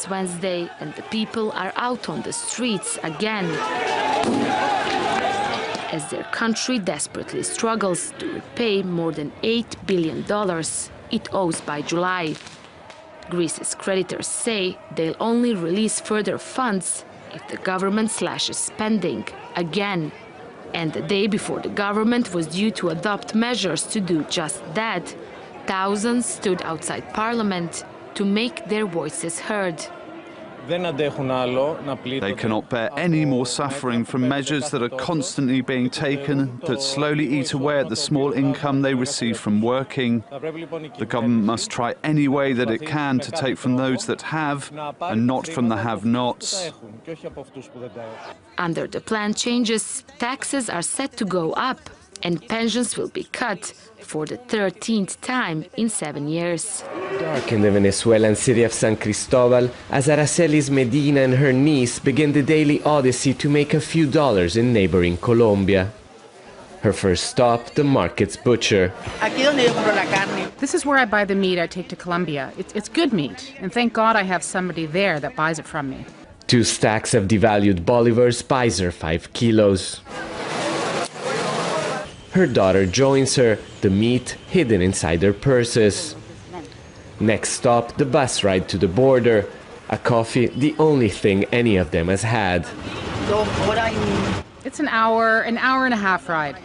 It's Wednesday and the people are out on the streets again as their country desperately struggles to repay more than $8 billion it owes by July. Greece's creditors say they'll only release further funds if the government slashes spending again. And the day before the government was due to adopt measures to do just that, thousands stood outside parliament to make their voices heard. They cannot bear any more suffering from measures that are constantly being taken that slowly eat away at the small income they receive from working. The government must try any way that it can to take from those that have and not from the have-nots. Under the plan changes, taxes are set to go up and pensions will be cut for the 13th time in 7 years. Dark in the Venezuelan city of San Cristobal, as Aracelis Medina and her niece begin the daily odyssey to make a few dollars in neighboring Colombia. Her first stop, the market's butcher. This is where I buy the meat I take to Colombia. It's good meat, and thank God I have somebody there that buys it from me. 2 stacks of devalued bolivars buys her 5 kilos. Her daughter joins her, the meat hidden inside their purses. Next stop, the bus ride to the border. A coffee, the only thing any of them has had. It's an hour and a half ride.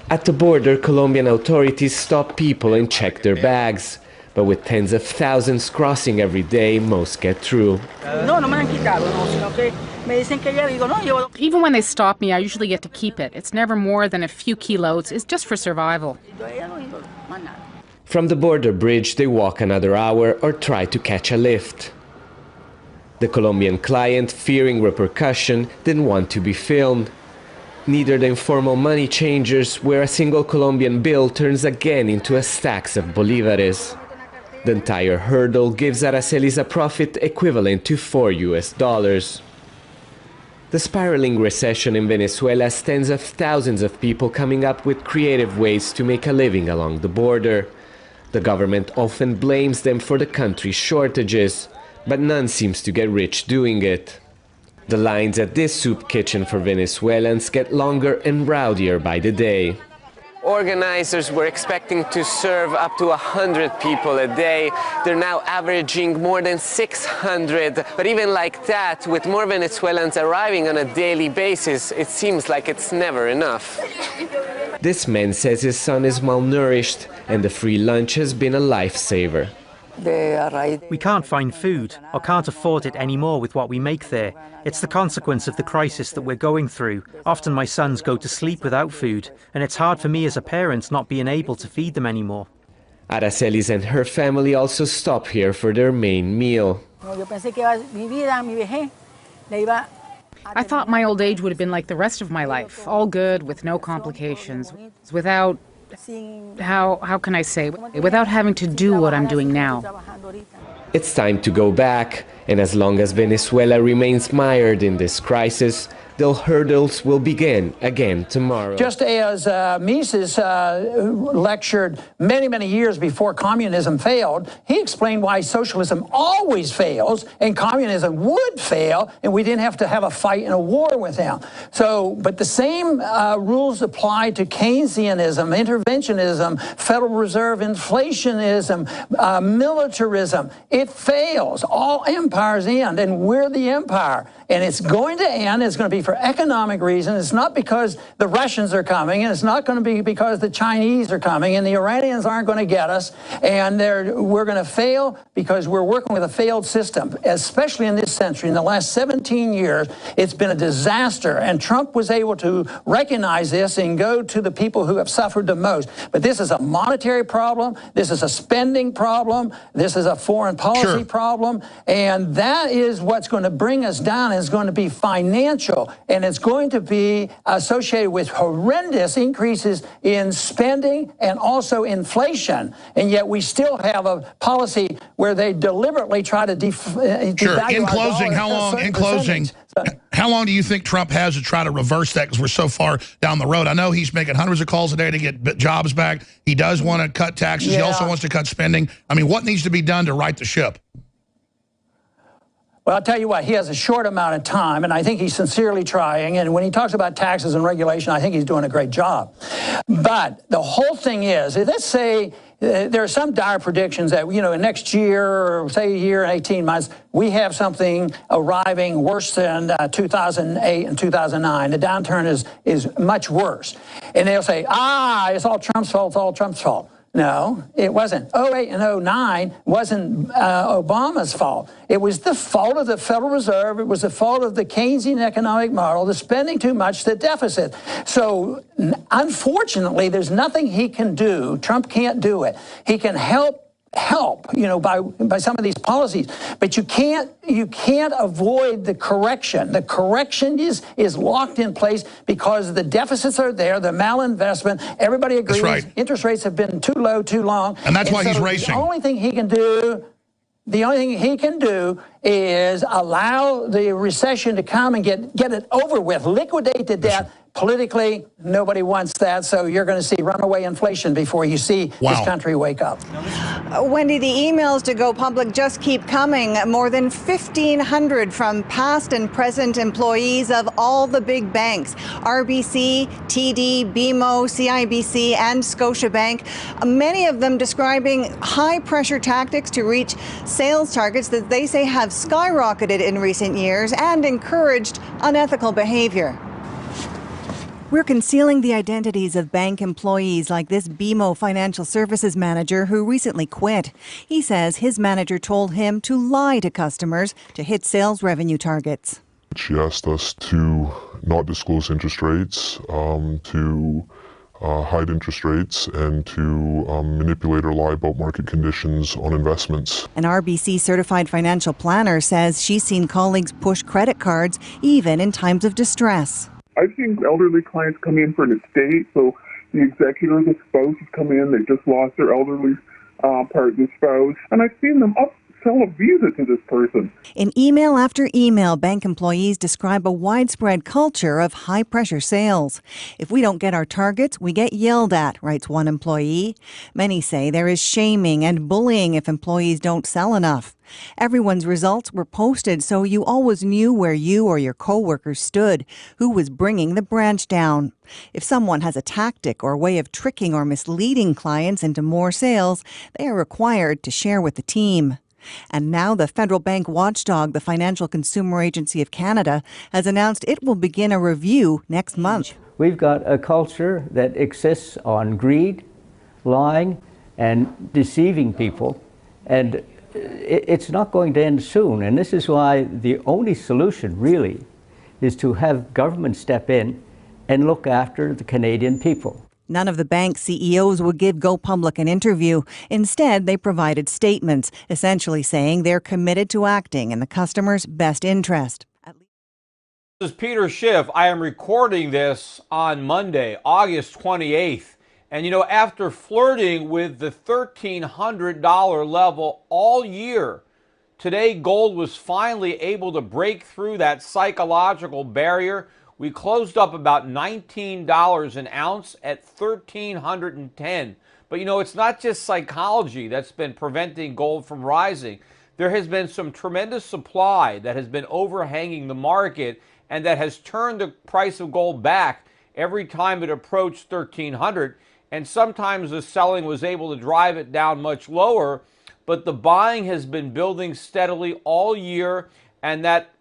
At the border, Colombian authorities stop people and check their bags. But with tens of thousands crossing every day, most get through. Even when they stop me, I usually get to keep it. It's never more than a few kilos. It's just for survival. From the border bridge, they walk another hour or try to catch a lift. The Colombian client, fearing repercussion, didn't want to be filmed. Neither the informal money changers, where a single Colombian bill turns again into a stacks of bolívares. The entire hurdle gives Aracelis a profit equivalent to $4. The spiraling recession in Venezuela has tens of thousands of people coming up with creative ways to make a living along the border. The government often blames them for the country's shortages, but none seems to get rich doing it. The lines at this soup kitchen for Venezuelans get longer and rowdier by the day. Organizers were expecting to serve up to 100 people a day. They're now averaging more than 600. But even like that, with more Venezuelans arriving on a daily basis, it seems like it's never enough. This man says his son is malnourished, and the free lunch has been a lifesaver. We can't find food or can't afford it anymore with what we make there. It's the consequence of the crisis that we're going through. Often my sons go to sleep without food, and it's hard for me as a parent not being able to feed them anymore. Aracelis and her family also stop here for their main meal. I thought my old age would have been like the rest of my life, all good, with no complications, without, how can I say, without having to do what I'm doing now. It's time to go back, and as long as Venezuela remains mired in this crisis, the hurdles will begin again tomorrow. Just as Mises lectured many, many years before communism failed, he explained why socialism always fails and communism would fail, and we didn't have to have a fight and a war with him. But the same rules apply to Keynesianism, interventionism, Federal Reserve inflationism, militarism. It fails. All empires end, and we're the empire. And it's going to end. It's going to be for economic reasons. It's not because the Russians are coming, and it's not going to be because the Chinese are coming, and the Iranians aren't going to get us. And we're going to fail because we're working with a failed system, especially in this century. In the last 17 years, it's been a disaster. And Trump was able to recognize this and go to the people who have suffered the most. But this is a monetary problem. This is a spending problem. This is a foreign policy problem. And that is what's going to bring us down. Is going to be financial, and it's going to be associated with horrendous increases in spending and also inflation. And yet we still have a policy where they deliberately try to devalue In closing, how long do you think Trump has to try to reverse that, because we're so far down the road? I know he's making hundreds of calls a day to get jobs back. He does want to cut taxes. He also wants to cut spending. I mean, what needs to be done to right the ship? Well, I'll tell you what, he has a short amount of time, and I think he's sincerely trying. And when he talks about taxes and regulation, I think he's doing a great job. But the whole thing is, let's say there are some dire predictions that, next year, or say a year and 18 months, we have something arriving worse than 2008 and 2009. The downturn is much worse. And they'll say, it's all Trump's fault, it's all Trump's fault. No, it wasn't. 08 and 09 wasn't Obama's fault. It was the fault of the Federal Reserve. It was the fault of the Keynesian economic model, the spending too much, the deficit. So unfortunately, there's nothing he can do. Trump can't do it. He can help, by some of these policies, but you can't avoid the correction. The correction is locked in place because the deficits are there, the malinvestment. Everybody agrees. That's right. Interest rates have been too low, too long, and that's why he's racing. The only thing he can do is allow the recession to come and get it over with, liquidate the debt. Politically, nobody wants that, so you're going to see runaway inflation before you see this country wake up. Wendy, the emails to go public just keep coming. More than 1,500 from past and present employees of all the big banks, RBC, TD, BMO, CIBC, and Scotiabank. Many of them describing high-pressure tactics to reach sales targets that they say have skyrocketed in recent years and encouraged unethical behavior. We're concealing the identities of bank employees like this BMO financial services manager who recently quit. He says his manager told him to lie to customers to hit sales revenue targets. She asked us to not disclose interest rates, to hide interest rates, and to manipulate or lie about market conditions on investments. An RBC certified financial planner says she's seen colleagues push credit cards even in times of distress. I've seen elderly clients come in for an estate, so the executor, the spouse has come in, they just lost their elderly part, the spouse, and I've seen them sell a visa to this person. In email after email, bank employees describe a widespread culture of high-pressure sales. If we don't get our targets, we get yelled at, writes one employee. Many say there is shaming and bullying if employees don't sell enough. Everyone's results were posted, so you always knew where you or your coworkers stood, who was bringing the branch down. If someone has a tactic or way of tricking or misleading clients into more sales, they are required to share with the team. And now the federal bank watchdog, the Financial Consumer Agency of Canada, has announced it will begin a review next month. We've got a culture that exists on greed, lying, and deceiving people, and it's not going to end soon. And this is why the only solution really is to have government step in and look after the Canadian people. None of the bank CEOs would give Go Public an interview. Instead, they provided statements, essentially saying they're committed to acting in the customer's best interest. This is Peter Schiff. I am recording this on Monday, August 28th. And after flirting with the $1,300 level all year, today gold was finally able to break through that psychological barrier. We closed up about $19 an ounce at $1,310. But it's not just psychology that's been preventing gold from rising. There has been some tremendous supply that has been overhanging the market and that has turned the price of gold back every time it approached $1,300. And sometimes the selling was able to drive it down much lower, but the buying has been building steadily all year, and that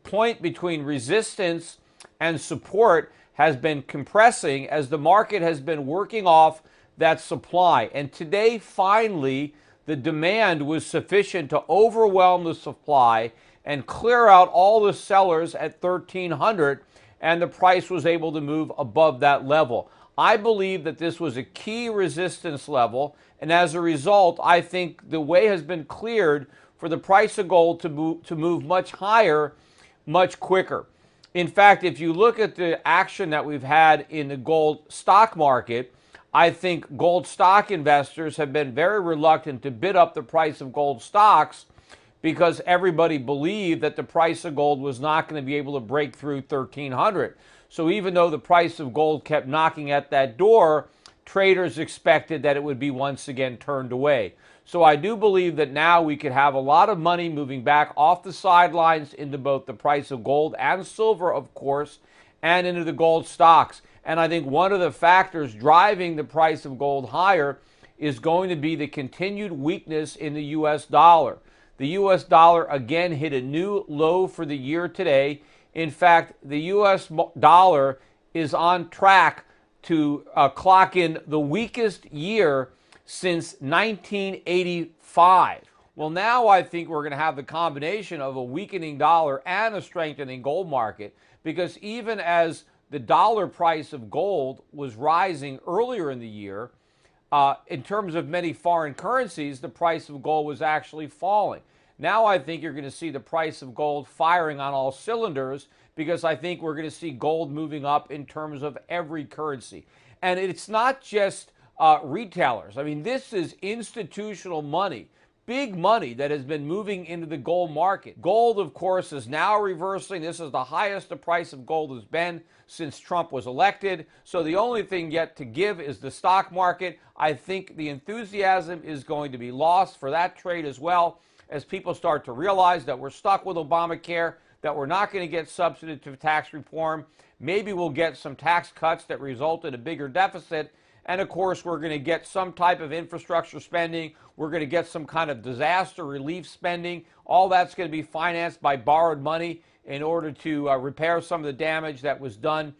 point between resistance and support has been compressing as the market has been working off that supply. And today, finally, the demand was sufficient to overwhelm the supply and clear out all the sellers at $1,300, and the price was able to move above that level. I believe that this was a key resistance level, and as a result, I think the way has been cleared for the price of gold to move much higher, much quicker. In fact, if you look at the action that we've had in the gold stock market, I think gold stock investors have been very reluctant to bid up the price of gold stocks because everybody believed that the price of gold was not going to be able to break through $1,300. So even though the price of gold kept knocking at that door, traders expected that it would be once again turned away. So I do believe that now we could have a lot of money moving back off the sidelines into both the price of gold and silver, of course, and into the gold stocks. And I think one of the factors driving the price of gold higher is going to be the continued weakness in the U.S. dollar. The U.S. dollar again hit a new low for the year today. In fact, the U.S. dollar is on track to clock in the weakest year since 1985. Well, now I think we're going to have the combination of a weakening dollar and a strengthening gold market, because even as the dollar price of gold was rising earlier in the year, in terms of many foreign currencies, the price of gold was actually falling. Now I think you're going to see the price of gold firing on all cylinders, because I think we're going to see gold moving up in terms of every currency. And it's not just retailers. I mean, this is institutional money, big money that has been moving into the gold market. Gold, of course, is now reversing. This is the highest the price of gold has been since Trump was elected. So the only thing yet to give is the stock market. I think the enthusiasm is going to be lost for that trade as well, as people start to realize that we're stuck with Obamacare, that we're not going to get substantive tax reform. Maybe we'll get some tax cuts that result in a bigger deficit. And of course, we're going to get some type of infrastructure spending. We're going to get some kind of disaster relief spending. All that's going to be financed by borrowed money in order to repair some of the damage that was done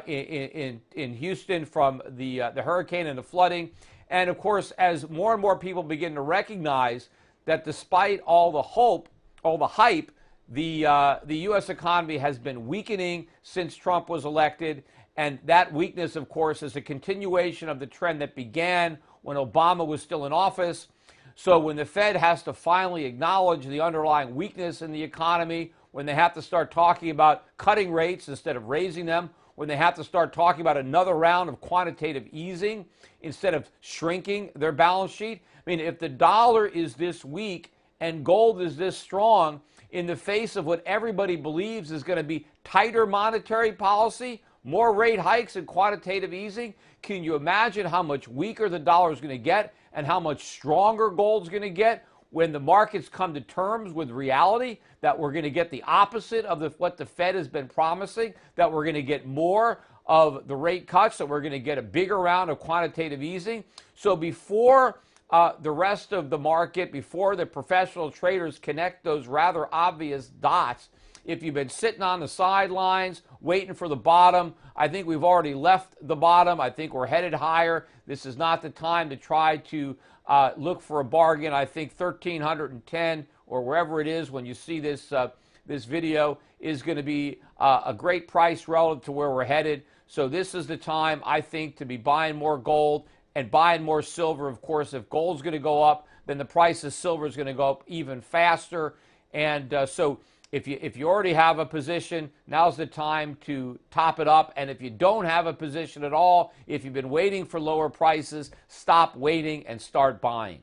in Houston from the hurricane and the flooding. And of course, as more and more people begin to recognize that despite all the hope, all the hype, the U.S. economy has been weakening since Trump was elected. And that weakness, of course, is a continuation of the trend that began when Obama was still in office. So when the Fed has to finally acknowledge the underlying weakness in the economy, when they have to start talking about cutting rates instead of raising them, when they have to start talking about another round of quantitative easing instead of shrinking their balance sheet. I mean, if the dollar is this weak and gold is this strong in the face of what everybody believes is going to be tighter monetary policy, more rate hikes and quantitative easing, can you imagine how much weaker the dollar is going to get and how much stronger gold's going to get when the markets come to terms with reality that we're going to get the opposite of what the Fed has been promising, that we're going to get more of the rate cuts, that we're going to get a bigger round of quantitative easing? So before the rest of the market, before the professional traders connect those rather obvious dots, if you've been sitting on the sidelines waiting for the bottom, I think we've already left the bottom. I think we're headed higher. This is not the time to try to look for a bargain. I think 1,310 or wherever it is when you see this this video is going to be a great price relative to where we're headed. So this is the time, I think, to be buying more gold and buying more silver. Of course, if gold's going to go up, then the price of silver is going to go up even faster. And so if you already have a position, now's the time to top it up. And if you don't have a position at all, if you've been waiting for lower prices, stop waiting and start buying.